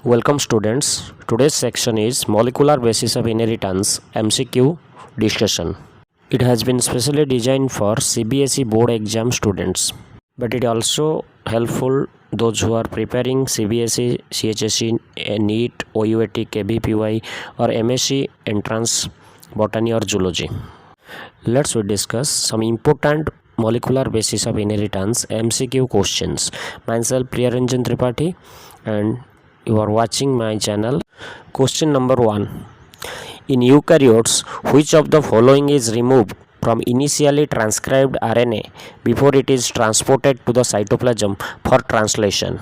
Welcome students. Today's section is Molecular Basis of Inheritance MCQ discussion. It has been specially designed for CBSE board exam students, but it also helpful those who are preparing CBSE, CHSE, NEET, OUAT, KBPY or MSc entrance botany or zoology. Let's discuss some important molecular basis of inheritance MCQ questions. Myself Priyaranjan Tripathi and you are watching my channel. Question number 1. In eukaryotes, which of the following is removed from initially transcribed RNA before it is transported to the cytoplasm for translation?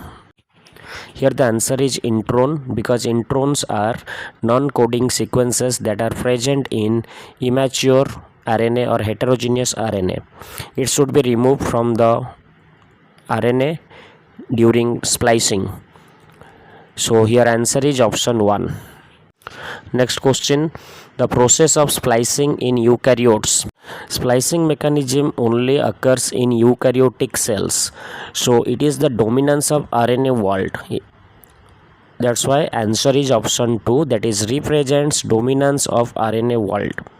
Here the answer is intron, because introns are non-coding sequences that are present in immature RNA or heterogeneous RNA. It should be removed from the RNA during splicing. So here answer is option 1. Next question, the process of splicing in eukaryotes. Splicing mechanism only occurs in eukaryotic cells. So it is the dominance of RNA vault. That's why answer is option 2, that is represents dominance of RNA vault.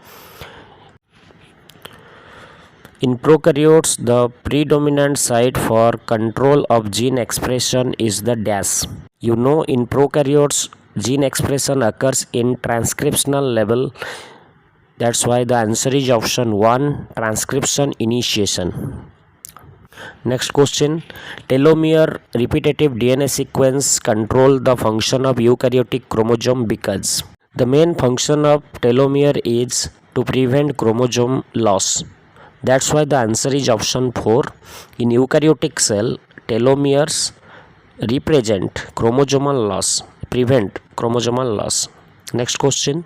In prokaryotes, the predominant site for control of gene expression is the dash. You know, in prokaryotes, gene expression occurs in transcriptional level. That's why the answer is option 1, transcription initiation. Next question, telomere repetitive DNA sequence control the function of eukaryotic chromosome because the main function of telomere is to prevent chromosome loss. That's why the answer is option 4. In eukaryotic cell, telomeres represent chromosomal loss, prevent chromosomal loss. Next question,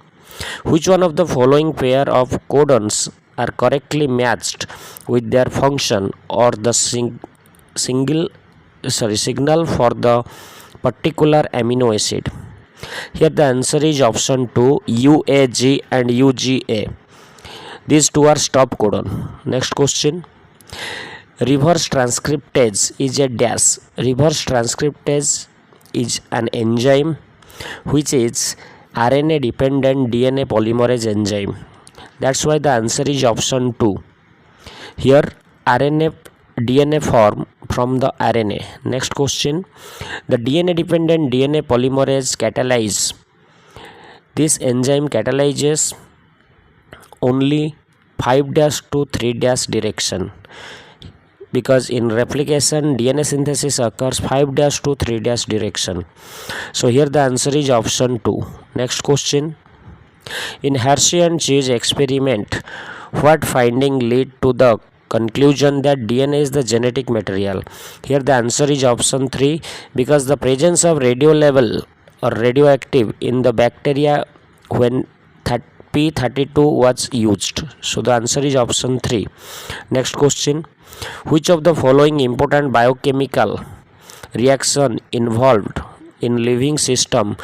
which one of the following pair of codons are correctly matched with their function or the signal for the particular amino acid? Here the answer is option 2, UAG and UGA. These two are stop codon. Next question, reverse transcriptase is a dash. Reverse transcriptase is an enzyme which is RNA dependent DNA polymerase enzyme. That's why the answer is option 2. Here DNA form from the RNA. Next question, the DNA dependent DNA polymerase catalyze. This enzyme catalyzes only 5' to 3' direction, because in replication DNA synthesis occurs 5' to 3' direction. So here the answer is option 2. Next question, in Hershey and Chase experiment, what finding lead to the conclusion that DNA is the genetic material? Here the answer is option 3, because the presence of radio level or radioactive in the bacteria when P32 was used. So the answer is option 3. Next question, which of the following important biochemical reaction involved in living system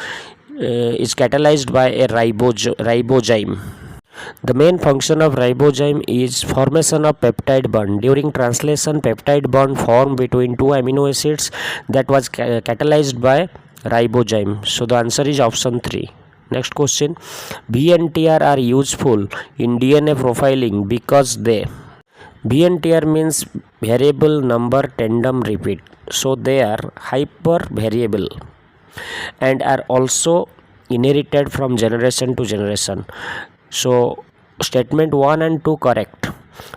is catalyzed by a ribozyme? The main function of ribozyme is formation of peptide bond. During translation, peptide bond formed between two amino acids that was catalyzed by ribozyme. So the answer is option 3. Next question, VNTR are useful in DNA profiling because they, VNTR means variable number tandem repeat, so they are hyper variable and are also inherited from generation to generation. So statement 1 and 2 correct,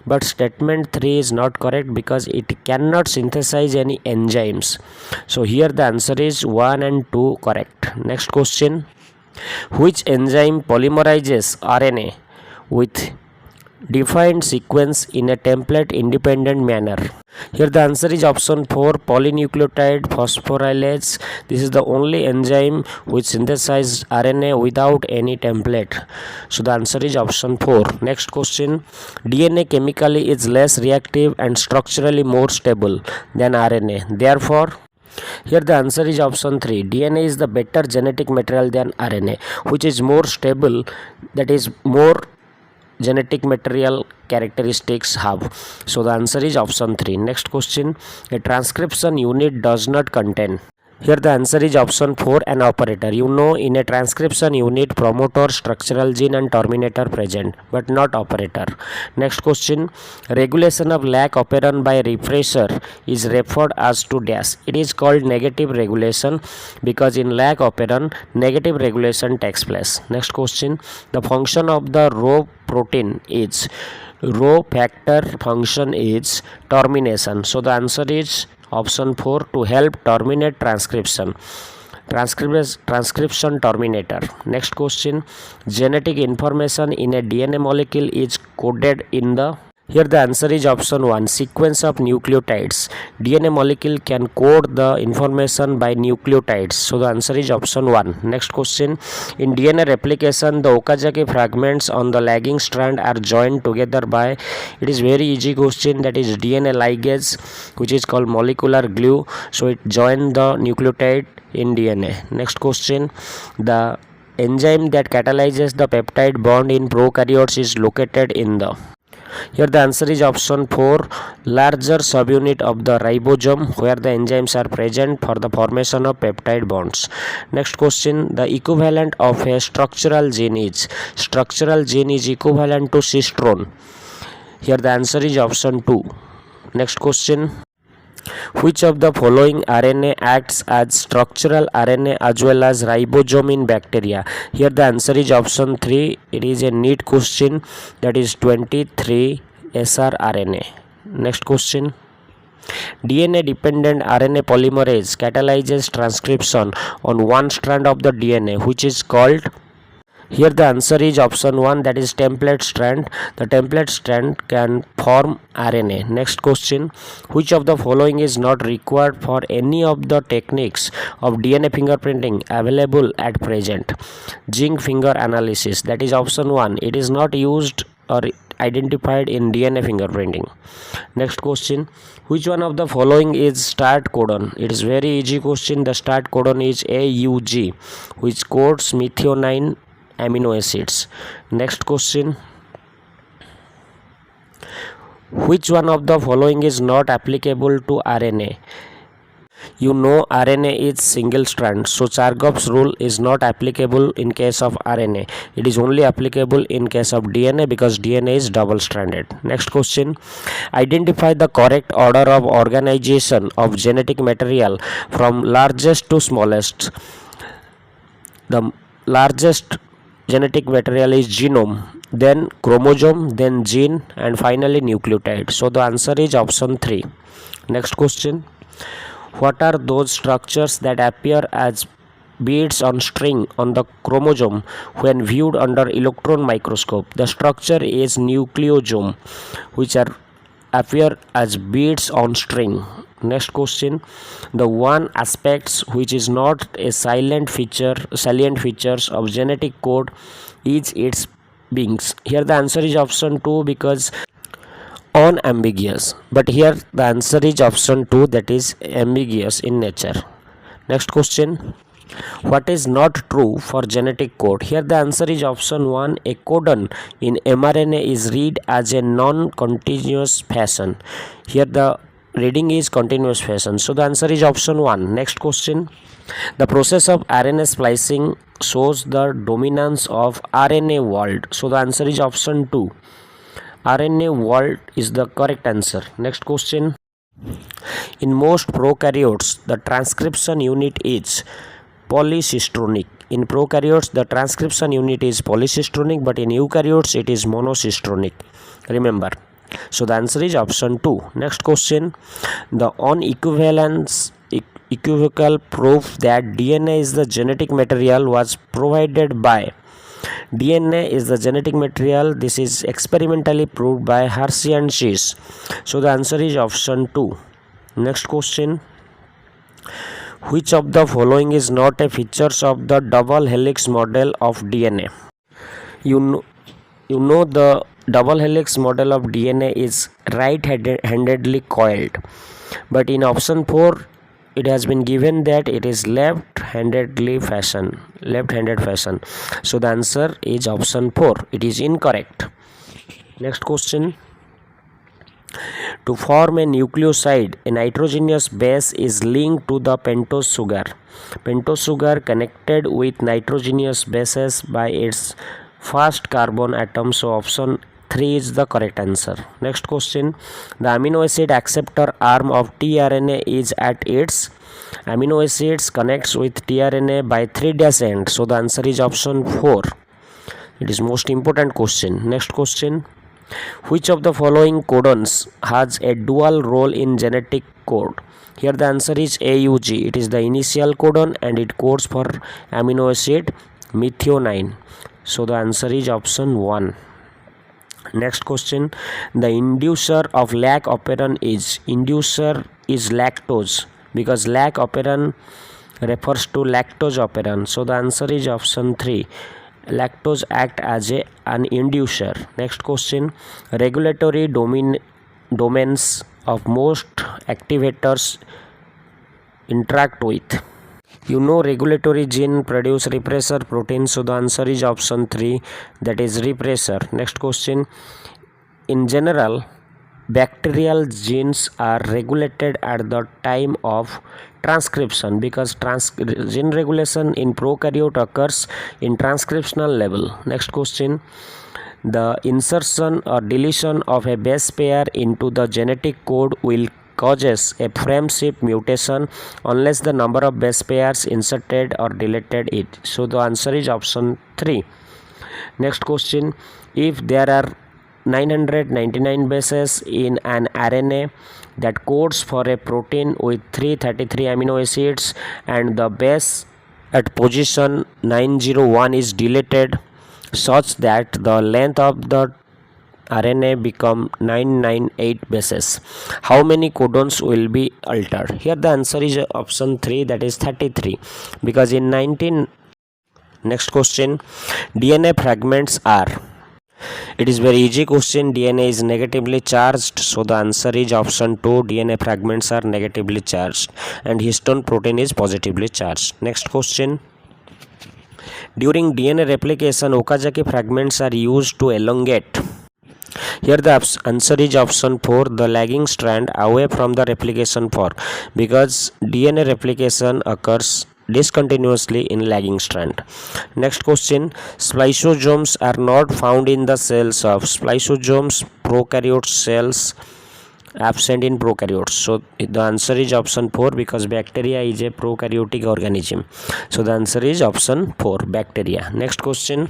but statement 3 is not correct because it cannot synthesize any enzymes. So here the answer is 1 and 2 correct. Next question, which enzyme polymerizes RNA with defined sequence in a template independent manner? Here the answer is option 4, polynucleotide phosphorylase. This is the only enzyme which synthesizes RNA without any template. So the answer is option 4. Next question, DNA chemically is less reactive and structurally more stable than RNA. Therefore, here the answer is option 3. DNA is the better genetic material than RNA, which is more stable, that is more genetic material characteristics have. So the answer is option 3. Next question, a transcription unit does not contain Here the answer is option 4, an operator. You know, in a transcription unit, promoter, structural gene and terminator present, but not operator. Next question. Regulation of lac operon by repressor is referred as to dash. It is called negative regulation because in lac operon, negative regulation takes place. Next question. The function of the Rho protein is, Rho factor function is termination. So the answer is option 4, to help terminate transcription. Transcription terminator. Next question. Genetic information in a DNA molecule is coded in the, here the answer is option 1, sequence of nucleotides. DNA molecule can code the information by nucleotides. So the answer is option 1. Next question. In DNA replication, the Okazaki fragments on the lagging strand are joined together by, it is very easy question, that is DNA ligase, which is called molecular glue. So it joined the nucleotide in DNA. Next question. The enzyme that catalyzes the peptide bond in prokaryotes is located in the, here the answer is option 4, larger subunit of the ribosome, where the enzymes are present for the formation of peptide bonds. Next question. The equivalent of a structural gene is, structural gene is equivalent to cistrone. Here the answer is option 2. Next question. Which of the following RNA acts as structural RNA as well as ribosome in bacteria? Here the answer is option 3. It is a neat question, that is 23 srRNA. Next question. DNA dependent RNA polymerase catalyzes transcription on one strand of the DNA, which is called, here the answer is option 1, that is template strand. The template strand can form RNA. Next question. Which of the following is not required for any of the techniques of DNA fingerprinting available at present? Zinc finger analysis, that is option 1. It is not used or identified in DNA fingerprinting. Next question. Which one of the following is start codon? It is very easy question. The start codon is AUG, which codes methionine amino acids. Next question. Which one of the following is not applicable to RNA? You know RNA is single strand, so Chargaff's rule is not applicable in case of RNA. It is only applicable in case of DNA because DNA is double stranded. Next question. Identify the correct order of organization of genetic material from largest to smallest. The largest genetic material is genome, then chromosome, then gene, and finally nucleotide. So the answer is option 3. Next question. What are those structures that appear as beads on string on the chromosome when viewed under electron microscope? The structure is nucleosome, which appear as beads on string. Next question. The one aspects which is not a salient features of genetic code is its beings. Here the answer is option 2 because unambiguous, but here the answer is option 2, that is ambiguous in nature. Next question. What is not true for genetic code? Here the answer is option 1, a codon in mRNA is read as a non-continuous fashion. Here the reading is continuous fashion. So the answer is option 1. Next question. The process of RNA splicing shows the dominance of RNA world. So the answer is option 2. RNA world is the correct answer. Next question. In most prokaryotes, the transcription unit is polycistronic. In prokaryotes, the transcription unit is polycistronic, but in eukaryotes, it is monocistronic. Remember. So the answer is option 2. Next question. The unequivocal proof that DNA is the genetic material was provided by, DNA is the genetic material. This is experimentally proved by Hershey and Chase. So the answer is option 2. Next question. Which of the following is not a features of the double helix model of DNA? You know the double helix model of DNA is right-handedly coiled, but in option 4 it has been given that it is left-handed fashion. So the answer is option 4. It is incorrect. Next question. To form a nucleoside, a nitrogenous base is linked to the pentose sugar. Pentose sugar connected with nitrogenous bases by its first carbon atom. So option 3 is the correct answer. Next question. The amino acid acceptor arm of tRNA is at its amino acids connects with tRNA by 3' end. So the answer is option 4. It is most important question. Next question. Which of the following codons has a dual role in genetic code? Here the answer is AUG. It is the initial codon and it codes for amino acid methionine. So the answer is option 1. Next question. The inducer of lac operon is lactose, because lac operon refers to lactose operon. So the answer is option 3. Lactose act as an inducer. Next question. Regulatory domains of most activators interact with. Regulatory gene produce repressor protein. So the answer is option 3, that is repressor. Next question. In general, bacterial genes are regulated at the time of transcription, because gene regulation in prokaryote occurs in transcriptional level. Next question. The insertion or deletion of a base pair into the genetic code will causes a frame shift mutation unless the number of base pairs inserted or deleted it. So the answer is option 3. Next question. If there are 999 bases in an RNA that codes for a protein with 333 amino acids and the base at position 901 is deleted such that the length of the RNA become 998 bases, how many codons will be altered? Here the answer is option 3, that is 33, because in 19. Next question. DNA fragments are. It is very easy question. DNA is negatively charged, so the answer is option 2. DNA fragments are negatively charged and histone protein is positively charged. Next question. During DNA replication, Okazaki fragments are used to elongate. Here the answer is option 4, the lagging strand away from the replication fork, because DNA replication occurs discontinuously in lagging strand. Next question. Spliceosomes are not found in the cells of spliceosomes prokaryote cells, absent in prokaryotes. So the answer is option 4, because bacteria is a prokaryotic organism. So the answer is option 4, bacteria. Next question.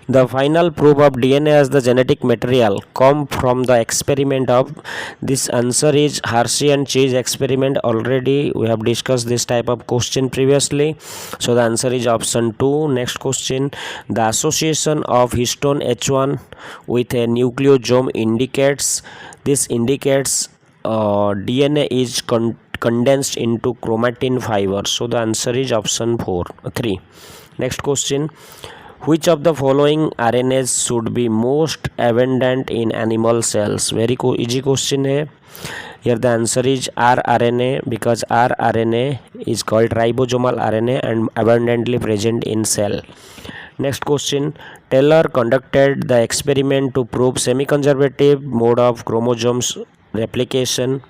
The final proof of DNA as the genetic material come from the experiment of. This answer is Hershey and Chase experiment. Already we have discussed this type of question previously. So the answer is option 2. Next question. The association of histone H1 with a nucleosome indicates. This indicates DNA is condensed into chromatin fiber. So the answer is option 3. Next question. Which of the following RNAs should be most abundant in animal cells? Very easy question hai. Here the answer is rRNA, because rRNA is called ribosomal RNA and abundantly present in cell. Next question. Taylor conducted the experiment to prove semi-conservative mode of chromosomes replication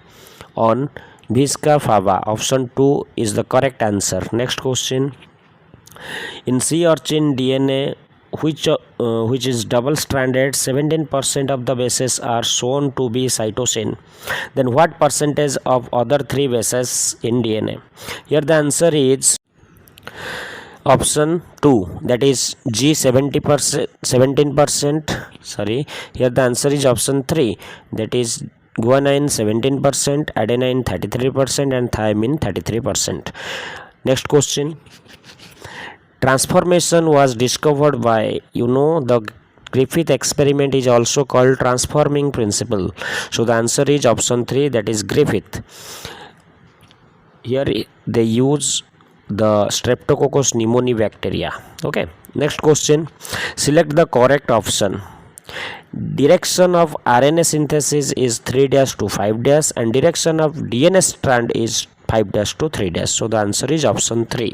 on Visca fava. Option 2 is the correct answer. Next question. In sea urchin DNA, which is double stranded, 17% of the bases are shown to be cytosine. Then what percentage of other 3 bases in DNA? Here the answer is option 2, that is G 17%. Sorry, here the answer is option 3, that is guanine 17%, adenine 33% and thymine 33%. Next question. Transformation was discovered by, the Griffith experiment is also called transforming principle. So the answer is option 3, that is Griffith. Here they use the Streptococcus pneumoniae bacteria. Okay. Next question. Select the correct option. Direction of RNA synthesis is 3' to 5' and direction of DNA strand is 5' to 3'. So the answer is option 3.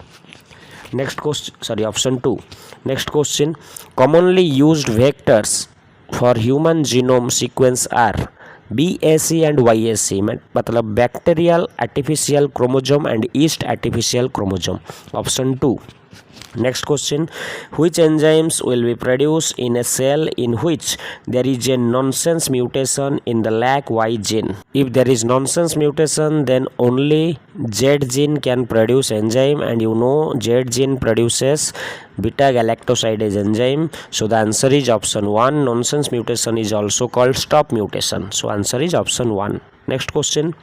Next question, option 2. Next question. Commonly used vectors for human genome sequence are. BAC and YAC मतलब bacterial artificial chromosome and yeast artificial chromosome. Option 2. Next question, which enzymes will be produced in a cell in which there is a nonsense mutation in the lac Y gene? If there is nonsense mutation, then only Z gene can produce enzyme, and you know Z gene produces beta galactosidase enzyme. So the answer is option 1. Nonsense mutation is also called stop mutation. So answer is option 1. Next question,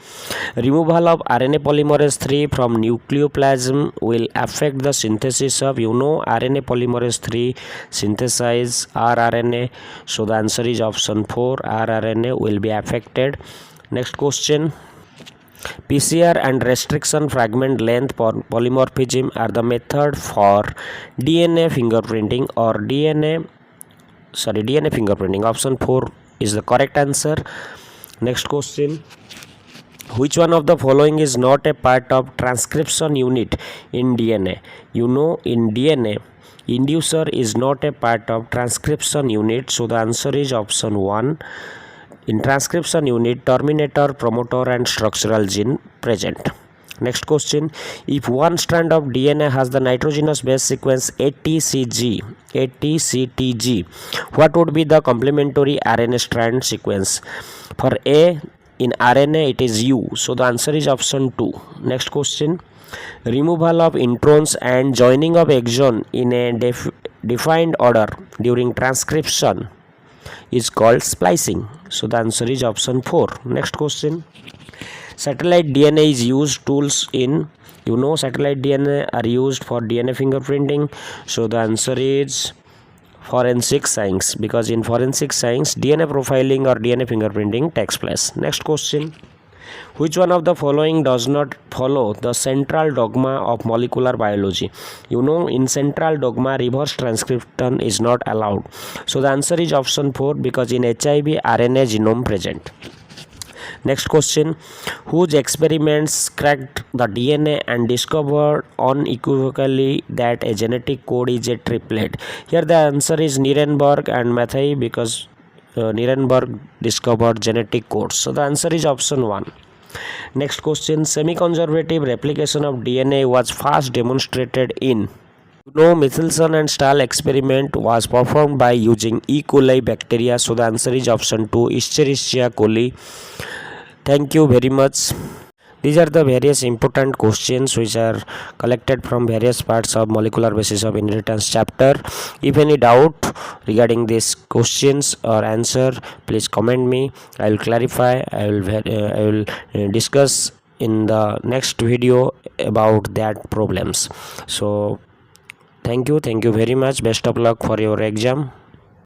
removal of RNA polymerase 3 from nucleoplasm will affect the synthesis of, you know, RNA polymerase 3 synthesize rRNA. So the answer is option 4. rRNA will be affected. Next question, PCR and restriction fragment length polymorphism are the method for DNA fingerprinting or DNA fingerprinting. Option 4 is the correct answer. Next question, which one of the following is not a part of transcription unit in DNA? You know, in DNA, inducer is not a part of transcription unit. So the answer is option 1. In transcription unit, terminator, promoter and structural gene present. Next question, if one strand of DNA has the nitrogenous base sequence ATCG, what would be the complementary RNA strand sequence? For A, in RNA it is U. So the answer is option 2. Next question, removal of introns and joining of exon in a defined order during transcription is called splicing. So the answer is option 4. Next question, satellite DNA is used tools in, you know, satellite DNA are used for DNA fingerprinting. So the answer is forensic science, because in forensic science DNA profiling or DNA fingerprinting takes place. Next question, which one of the following does not follow the central dogma of molecular biology? You know, in central dogma reverse transcription is not allowed. So the answer is option 4, because in HIV RNA genome present. Next question, whose experiments cracked the DNA and discovered unequivocally that a genetic code is a triplet? Here the answer is Nirenberg and Mathai, because Nirenberg discovered genetic codes. So the answer is option 1. Next question, semi-conservative replication of DNA was first demonstrated in, you know, Michelson and Stahl experiment was performed by using E. coli bacteria. So the answer is option 2, Escherichia coli. Thank you very much. These are the various important questions which are collected from various parts of molecular basis of inheritance chapter. If any doubt regarding these questions or answer, please comment me. I will clarify. I will discuss in the next video about that problems. So thank you very much. Best of luck for your exam.